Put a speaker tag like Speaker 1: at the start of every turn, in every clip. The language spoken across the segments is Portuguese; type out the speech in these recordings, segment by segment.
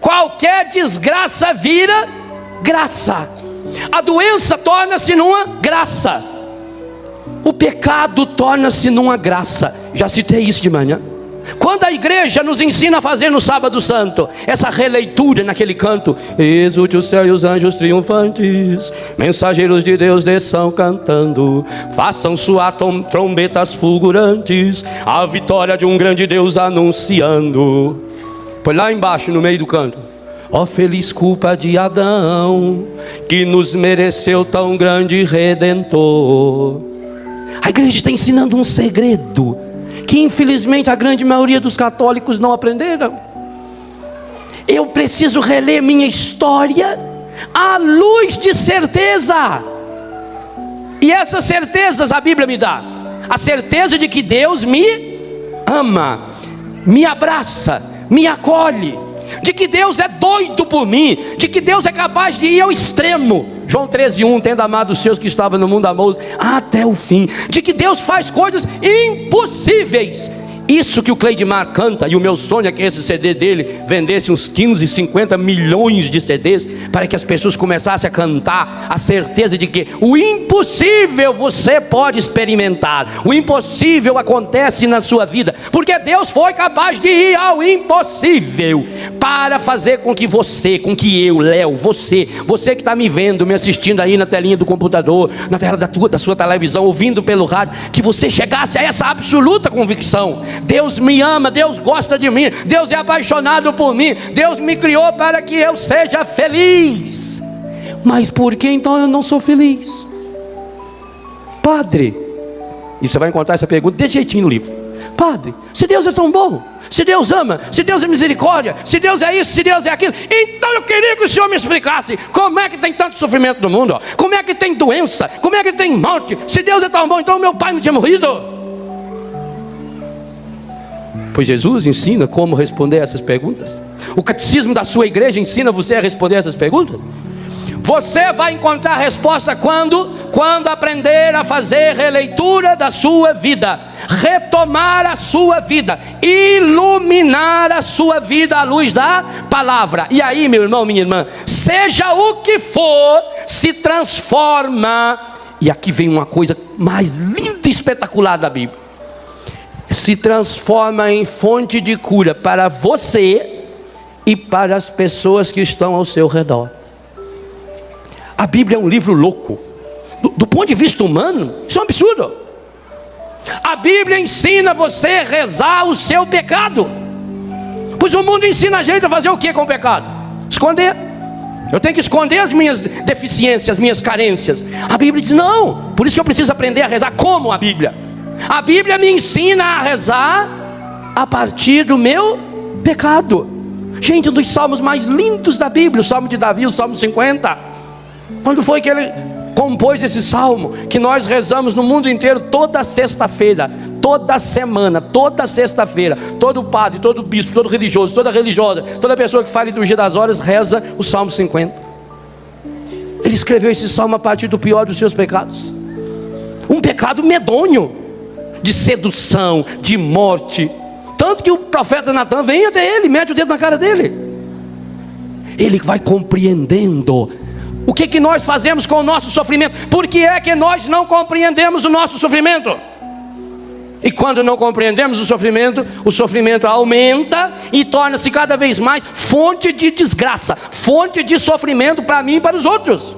Speaker 1: qualquer desgraça vira graça. A doença torna-se numa graça. O pecado torna-se numa graça. Já citei isso de manhã. Quando a igreja nos ensina a fazer no sábado santo essa releitura naquele canto: exulte o céu e os anjos triunfantes, mensageiros de Deus desçam cantando, façam soar trombetas fulgurantes, a vitória de um grande Deus anunciando. Põe lá embaixo no meio do canto: ó feliz culpa de Adão, que nos mereceu tão grande Redentor. A igreja está ensinando um segredo que infelizmente a grande maioria dos católicos não aprenderam. Eu preciso reler minha história à luz de certeza. E essas certezas a Bíblia me dá: a certeza de que Deus me ama, me abraça, me acolhe, de que Deus é doido por mim, de que Deus é capaz de ir ao extremo. João 13:1, tendo amado os seus que estavam no mundo, amou-os até o fim. De que Deus faz coisas impossíveis. Isso que o Cleidmar canta, e o meu sonho é que esse CD dele vendesse uns 15, 50 milhões de CDs, para que as pessoas começassem a cantar a certeza de que o impossível você pode experimentar, o impossível acontece na sua vida, porque Deus foi capaz de ir ao impossível para fazer com que você, com que eu, Léo, você que está me vendo, me assistindo aí na telinha do computador, na tela da sua televisão, ouvindo pelo rádio, que você chegasse a essa absoluta convicção: Deus me ama, Deus gosta de mim, Deus é apaixonado por mim, Deus me criou para que eu seja feliz. Mas por que então eu não sou feliz? Padre, e você vai encontrar essa pergunta desse jeitinho no livro: padre, se Deus é tão bom, se Deus ama, se Deus é misericórdia, se Deus é isso, se Deus é aquilo, então eu queria que o senhor me explicasse como é que tem tanto sofrimento no mundo, como é que tem doença, como é que tem morte. Se Deus é tão bom, então meu pai não tinha morrido. Pois Jesus ensina como responder essas perguntas. O catecismo da sua igreja ensina você a responder essas perguntas. Você vai encontrar a resposta quando aprender a fazer releitura da sua vida, retomar a sua vida, iluminar a sua vida à luz da palavra. E aí, meu irmão, minha irmã, seja o que for, se transforma. E aqui vem uma coisa mais linda e espetacular da Bíblia: se transforma em fonte de cura para você e para as pessoas que estão ao seu redor. A Bíblia é um livro louco. Do ponto de vista humano, isso é um absurdo. A Bíblia ensina você a rezar o seu pecado. Pois o mundo ensina a gente a fazer o que com o pecado? Esconder. Eu tenho que esconder as minhas deficiências, as minhas carências. A Bíblia diz não. Por isso que eu preciso aprender a rezar como a Bíblia. A Bíblia me ensina a rezar a partir do meu pecado. Gente, um dos salmos mais lindos da Bíblia, o Salmo de Davi, o Salmo 50. Quando foi que ele compôs esse salmo, que nós rezamos no mundo inteiro toda sexta-feira, toda semana, toda sexta-feira? Todo padre, todo bispo, todo religioso, toda religiosa, toda pessoa que faz a liturgia das horas reza o Salmo 50. Ele escreveu esse salmo a partir do pior dos seus pecados. Um pecado medonho, de sedução, de morte. Tanto que o profeta Natan vem até ele, mete o dedo na cara dele. Ele vai compreendendo o que nós fazemos com o nosso sofrimento. Por que é que nós não compreendemos o nosso sofrimento? E quando não compreendemos o sofrimento aumenta e torna-se cada vez mais fonte de desgraça, fonte de sofrimento para mim e para os outros.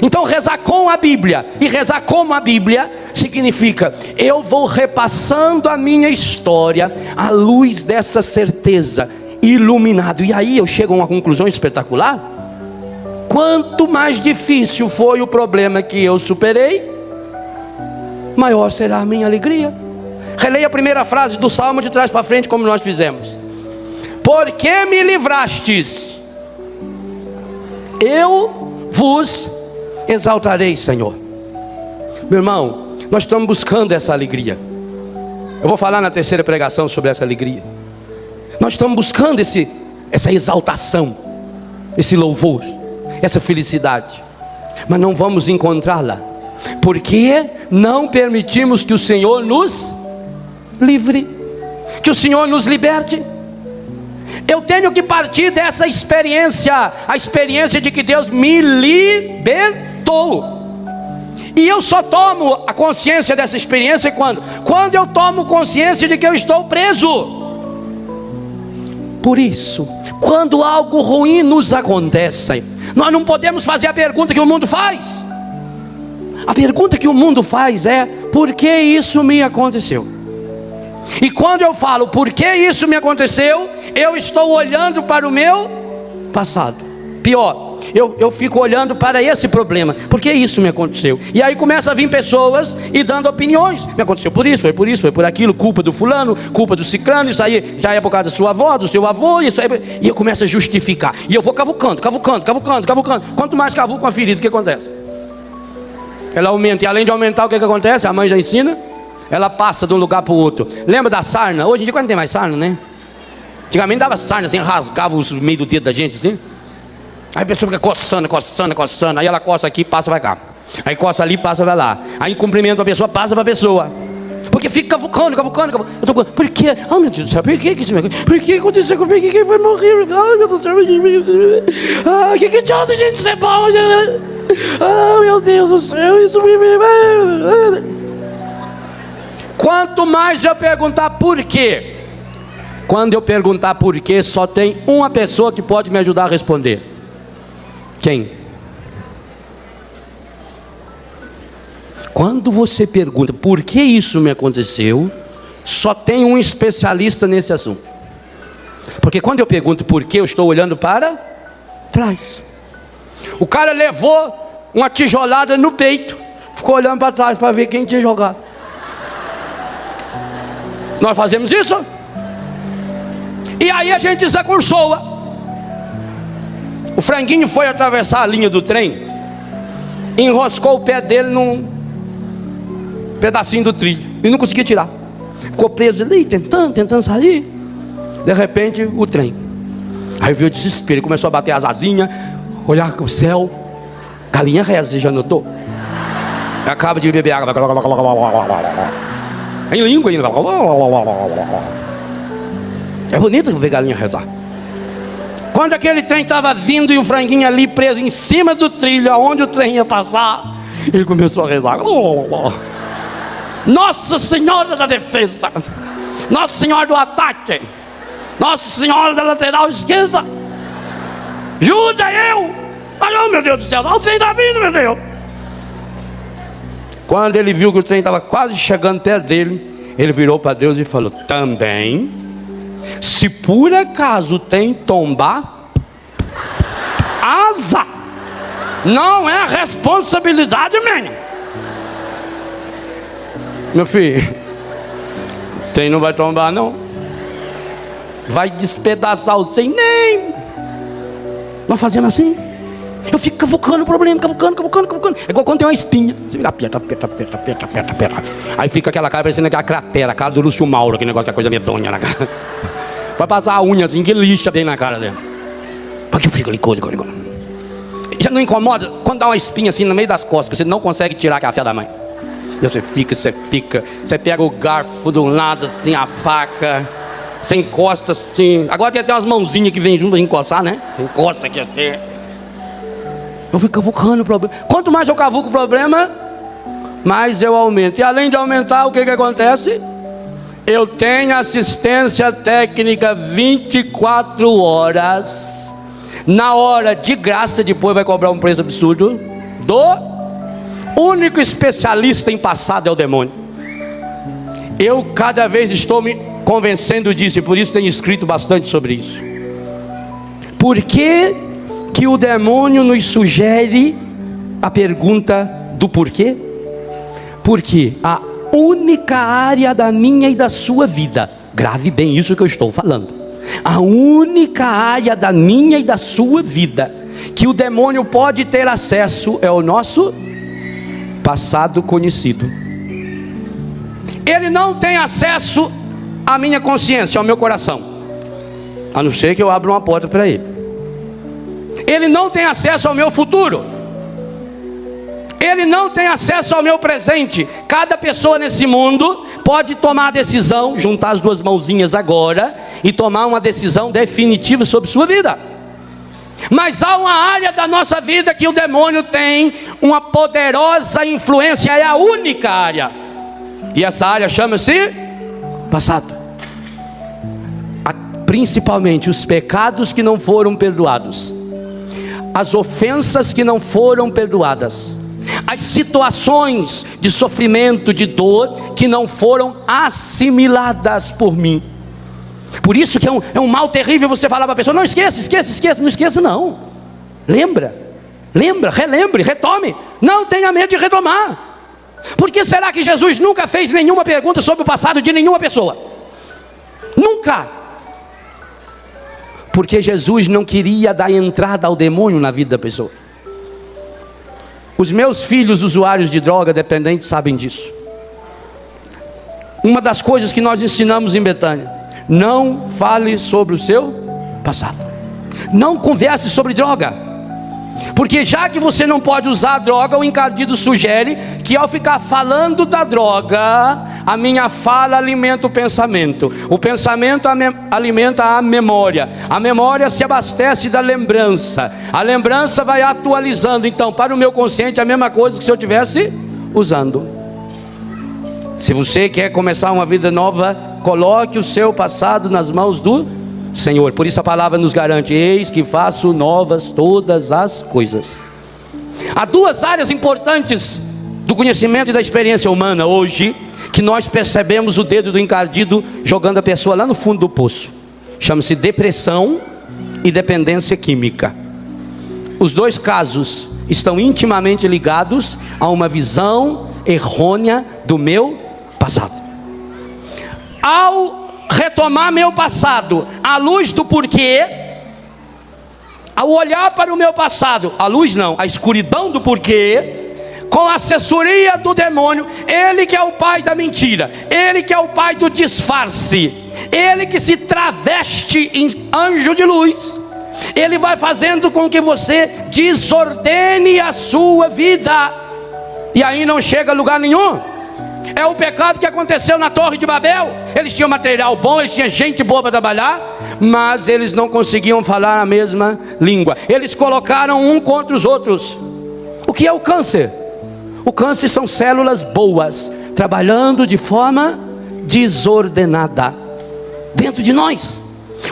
Speaker 1: Então rezar com a Bíblia e rezar como a Bíblia significa: eu vou repassando a minha história à luz dessa certeza, iluminado. E aí eu chego a uma conclusão espetacular: quanto mais difícil foi o problema que eu superei, maior será a minha alegria. Releia a primeira frase do salmo de trás para frente, como nós fizemos: porque me livrastes, eu vos exaltarei, Senhor. Meu irmão, nós estamos buscando essa alegria. Eu vou falar na terceira pregação sobre essa alegria. Nós estamos buscando essa exaltação, esse louvor, essa felicidade, mas não vamos encontrá-la, porque não permitimos que o Senhor nos livre, que o Senhor nos liberte. Eu tenho que partir dessa experiência, a experiência de que Deus me libertou. E eu só tomo a consciência dessa experiência quando eu tomo consciência de que eu estou preso. Por isso, quando algo ruim nos acontece, nós não podemos fazer a pergunta que o mundo faz. A pergunta que o mundo faz é: por que isso me aconteceu? E quando eu falo por que isso me aconteceu, eu estou olhando para o meu passado. Pior, eu fico olhando para esse problema. Por que isso me aconteceu? E aí começa a vir pessoas e dando opiniões. Me aconteceu por isso, foi por aquilo, culpa do fulano, culpa do ciclano, isso aí já é por causa da sua avó, do seu avô, isso aí. E eu começo a justificar. E eu vou cavucando. Quanto mais cavuco a ferida, o que acontece? Ela aumenta, e além de aumentar, o que acontece? A mãe já ensina, ela passa de um lugar para o outro. Lembra da sarna? Hoje em dia quase não tem mais sarna, né? Antigamente dava sarna assim, rasgava o meio do dedo da gente assim. Aí a pessoa fica coçando, aí ela coça aqui, passa para cá. Aí coça ali, passa para lá. Aí cumprimenta a pessoa, passa para a pessoa. Porque fica cavucando. Eu tô, por quê? Oh, meu Deus do céu, por que isso? Por que aconteceu comigo? Quem vai morrer? Ai, meu Deus do céu, que tchau de gente ser bom. Ah, meu Deus do céu, isso me... Quanto mais eu perguntar por quê, quando eu perguntar por quê, só tem uma pessoa que pode me ajudar a responder. Quem? Quando você pergunta por que isso me aconteceu, só tem um especialista nesse assunto. Porque quando eu pergunto por que, eu estou olhando para trás. O cara levou uma tijolada no peito, ficou olhando para trás para ver quem tinha jogado. Nós fazemos isso? E aí a gente desacursoa. O franguinho foi atravessar a linha do trem, enroscou o pé dele num pedacinho do trilho e não conseguia tirar. Ficou preso ali, tentando sair. De repente, o trem. Aí veio o desespero, começou a bater as asinhas, olhar para o céu. Galinha reza, você já notou? Acaba de beber água. Em língua ainda. É bonito ver galinha rezar. Quando aquele trem estava vindo e o franguinho ali preso em cima do trilho, aonde o trem ia passar, ele começou a rezar. Nossa Senhora da Defesa, Nossa Senhora do Ataque, Nossa Senhora da lateral esquerda, ajuda eu! Ai, oh, meu Deus do céu, o trem está vindo, meu Deus! Quando ele viu que o trem estava quase chegando perto dele, ele virou para Deus e falou: também, se por acaso tem tombar, asa, não é responsabilidade minha. Meu filho, o trem não vai tombar não, vai despedaçar o trem nem. Nós fazemos assim. Eu fico cavucando o problema, cavucando. É igual quando tem uma espinha. Você fica aperta. Aí fica aquela cara parecendo aquela cratera, a cara do Lúcio Mauro, aquele negócio, que é coisa medonha na cara. Vai passar a unha assim, que lixa bem na cara dele. Porque eu fico ali, coisa. Já não incomoda quando dá uma espinha assim no meio das costas, que você não consegue tirar a fé da mãe. E você pega o garfo do lado assim, a faca, você encosta assim. Agora tem até umas mãozinhas que vem junto pra encostar, né? Encosta aqui até. Eu fico cavucando o problema. Quanto mais eu cavuco o problema, mais eu aumento. E além de aumentar, o que acontece? Eu tenho assistência técnica 24 horas. Na hora, de graça, depois vai cobrar um preço absurdo. Do único especialista em passado é o demônio. Eu cada vez estou me convencendo disso, e por isso tenho escrito bastante sobre isso. Por que que o demônio nos sugere a pergunta do porquê? Porque a única área da minha e da sua vida, grave bem isso que eu estou falando, a única área da minha e da sua vida que o demônio pode ter acesso é o nosso passado conhecido. Ele não tem acesso à minha consciência, ao meu coração, a não ser que eu abra uma porta para ele. Ele não tem acesso ao meu futuro. Ele não tem acesso ao meu presente. Cada pessoa nesse mundo pode tomar a decisão, juntar as duas mãozinhas agora e tomar uma decisão definitiva sobre sua vida. Mas há uma área da nossa vida que o demônio tem uma poderosa influência, é a única área. E essa área chama-se passado. Principalmente os pecados que não foram perdoados, as ofensas que não foram perdoadas, as situações de sofrimento, de dor que não foram assimiladas por mim. Por isso que é um mal terrível você falar para a pessoa: não esqueça, não esqueça não. Lembra, relembre, retome. Não tenha medo de retomar. Por que será que Jesus nunca fez nenhuma pergunta sobre o passado de nenhuma pessoa? Nunca. Porque Jesus não queria dar entrada ao demônio na vida da pessoa. Os meus filhos usuários de droga, dependentes, sabem disso. Uma das coisas que nós ensinamos em Betânia: não fale sobre o seu passado. Não converse sobre droga. Porque já que você não pode usar a droga, o encardido sugere que ao ficar falando da droga, a minha fala alimenta o pensamento alimenta a memória se abastece da lembrança, a lembrança vai atualizando. Então para o meu consciente é a mesma coisa que se eu estivesse usando. Se você quer começar uma vida nova, coloque o seu passado nas mãos do Senhor. Por isso a palavra nos garante: eis que faço novas todas as coisas. Há duas áreas importantes do conhecimento e da experiência humana hoje, que nós percebemos o dedo do encardido jogando a pessoa lá no fundo do poço. Chama-se depressão e dependência química. Os dois casos estão intimamente ligados a uma visão errônea do meu passado. Ao retomar meu passado à luz do porquê, ao olhar para o meu passado, a luz não, a escuridão do porquê, com a assessoria do demônio, ele que é o pai da mentira, ele que é o pai do disfarce, ele que se traveste em anjo de luz, ele vai fazendo com que você desordene a sua vida, e aí não chega a lugar nenhum. É o pecado que aconteceu na Torre de Babel. Eles tinham material bom, eles tinham gente boa para trabalhar, mas eles não conseguiam falar a mesma língua. Eles colocaram um contra os outros. O que é o câncer? O câncer são células boas trabalhando de forma desordenada dentro de nós.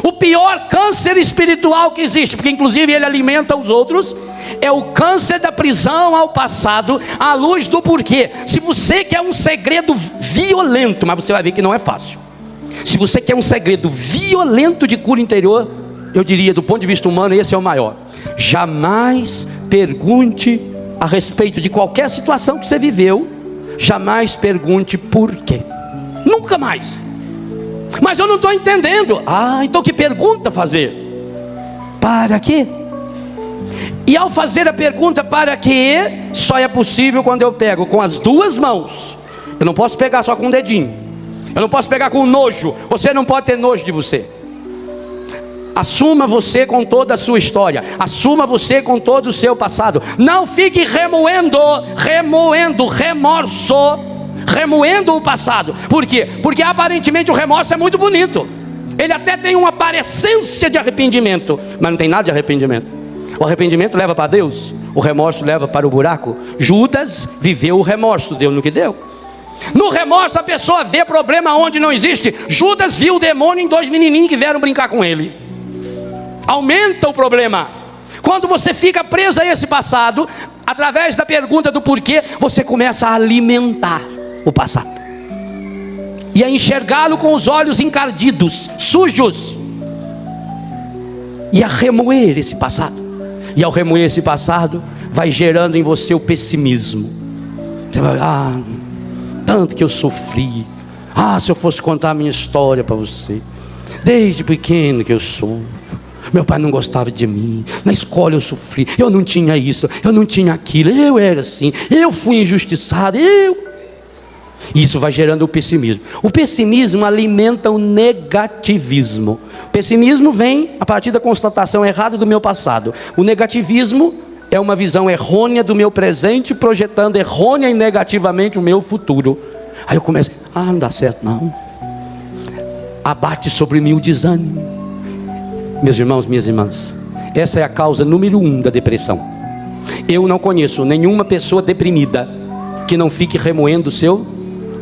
Speaker 1: O pior câncer espiritual que existe, porque inclusive ele alimenta os outros, é o câncer da prisão ao passado, à luz do porquê. Se você quer um segredo violento, mas você vai ver que não é fácil. Se você quer um segredo violento de cura interior, eu diria, do ponto de vista humano, esse é o maior. Jamais pergunte a respeito de qualquer situação que você viveu, jamais pergunte por quê. Nunca mais. Mas eu não estou entendendo. Então que pergunta fazer? Para quê? E ao fazer a pergunta para quê, só é possível quando eu pego com as duas mãos. Eu não posso pegar só com um dedinho. Eu não posso pegar com nojo. Você não pode ter nojo de você. Assuma você com toda a sua história. Assuma você com todo o seu passado. Não fique remoendo o passado. Por quê? Porque aparentemente o remorso é muito bonito. Ele até tem uma parecência de arrependimento, mas não tem nada de arrependimento. O arrependimento leva para Deus, o remorso leva para o buraco. Judas viveu o remorso, deu no que deu. No remorso a pessoa vê problema onde não existe. Judas viu o demônio em dois menininhos que vieram brincar com ele. Aumenta o problema. Quando você fica preso a esse passado, através da pergunta do porquê, você começa a alimentar o passado e a enxergá-lo com os olhos encardidos, sujos, e a remoer esse passado. E ao remoer esse passado, vai gerando em você o pessimismo. Você vai: tanto que eu sofri. Se eu fosse contar a minha história para você, desde pequeno que eu sofro. Meu pai não gostava de mim, na escola eu sofri, eu não tinha isso, eu não tinha aquilo, eu era assim, eu fui injustiçado, Isso vai gerando o pessimismo. O pessimismo alimenta o negativismo. O pessimismo vem a partir da constatação errada do meu passado. O negativismo é uma visão errônea do meu presente, projetando errônea e negativamente o meu futuro. Aí eu começo, não dá certo não. Abate sobre mim o desânimo. Meus irmãos, minhas irmãs, essa é a causa número 1 da depressão. Eu não conheço nenhuma pessoa deprimida que não fique remoendo o seu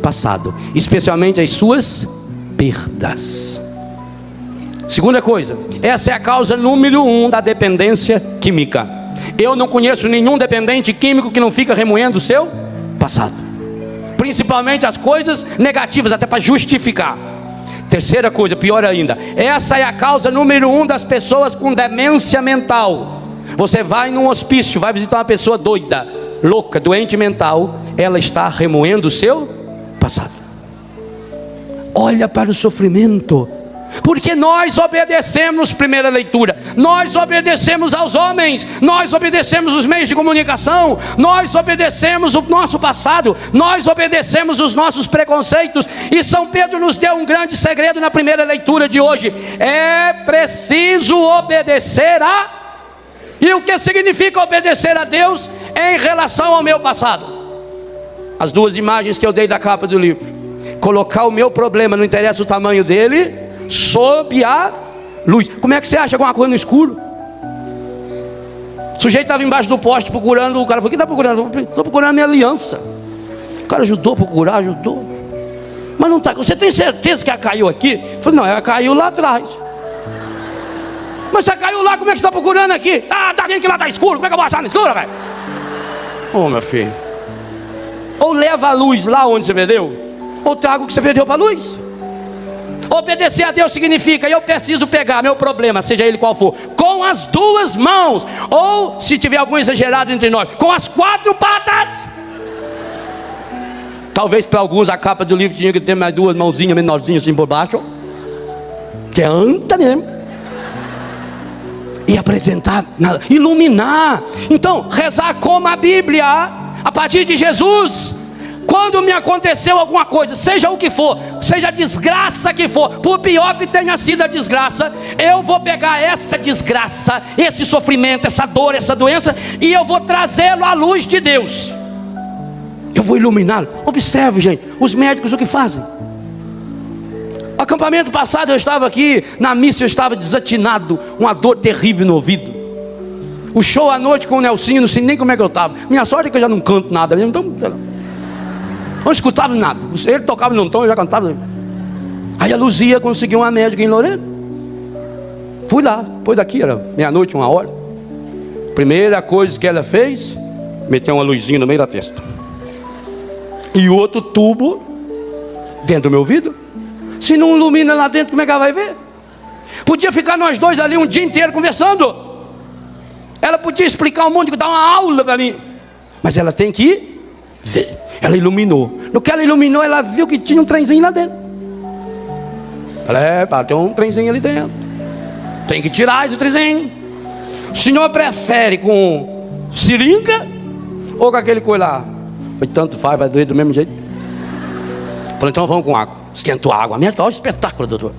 Speaker 1: passado, especialmente as suas perdas. Segunda coisa, essa é a causa número 1 da dependência química. Eu não conheço nenhum dependente químico que não fica remoendo o seu passado, principalmente as coisas negativas, até para justificar. Terceira coisa, pior ainda, essa é a causa número 1 das pessoas com demência mental. Você vai num hospício, vai visitar uma pessoa doida, louca, doente mental, ela está remoendo o seu passado. Olha para o sofrimento, porque nós obedecemos, primeira leitura, nós obedecemos aos homens, nós obedecemos os meios de comunicação, nós obedecemos o nosso passado, nós obedecemos os nossos preconceitos. E São Pedro nos deu um grande segredo na primeira leitura de hoje: é preciso obedecer a... E o que significa obedecer a Deus em relação ao meu passado? As duas imagens que eu dei da capa do livro: colocar o meu problema, não interessa o tamanho dele, sob a luz. Como é que você acha alguma coisa no escuro? O sujeito estava embaixo do poste procurando. O cara falou: o que está procurando? Estou procurando a minha aliança. O cara ajudou a procurar, ajudou. Mas não está. Você tem certeza que ela caiu aqui? Eu falei: não, ela caiu lá atrás. Mas você caiu lá, como é que você está procurando aqui? Tá vendo que lá está escuro, como é que eu vou achar no escuro, velho? Meu filho, ou leva a luz lá onde você perdeu, ou traga o que você perdeu para a luz. Obedecer a Deus significa: eu preciso pegar meu problema, seja ele qual for, com as duas mãos, ou, se tiver algum exagerado entre nós, com as 4 patas. Talvez para alguns a capa do livro tinha que ter mais 2 mãozinhas menorzinhas assim por baixo, que anda mesmo. E apresentar, iluminar. Então, rezar como a Bíblia, a partir de Jesus. Quando me aconteceu alguma coisa, seja o que for, seja a desgraça que for, por pior que tenha sido a desgraça, eu vou pegar essa desgraça, esse sofrimento, essa dor, essa doença, e eu vou trazê-lo à luz de Deus. Eu vou iluminá-lo. Observe, gente, os médicos o que fazem. Acampamento passado eu estava aqui, na missa eu estava desatinado, uma dor terrível no ouvido. O show à noite com o Nelsinho, não sei nem como é que eu estava. Minha sorte é que eu já não canto nada mesmo, então não escutava nada. Ele tocava num tom, eu já cantava. Aí a Luzia conseguiu uma médica em Lorena. Fui lá, depois daqui era meia-noite, 1h. Primeira coisa que ela fez, meteu uma luzinha no meio da testa e outro tubo dentro do meu ouvido. Se não ilumina lá dentro, como é que ela vai ver? Podia ficar nós dois ali um dia inteiro conversando. Ela podia explicar um monte, dar uma aula para mim. Mas ela tem que ver. Ela iluminou. No que ela iluminou, ela viu que tinha um trenzinho lá dentro. Falei: tem um trenzinho ali dentro. Tem que tirar esse trenzinho. O senhor prefere com seringa ou com aquele coisa lá? Tanto faz, vai doer do mesmo jeito. Falei: então vamos com água. Esquentou a água. Olha o espetáculo, doutor.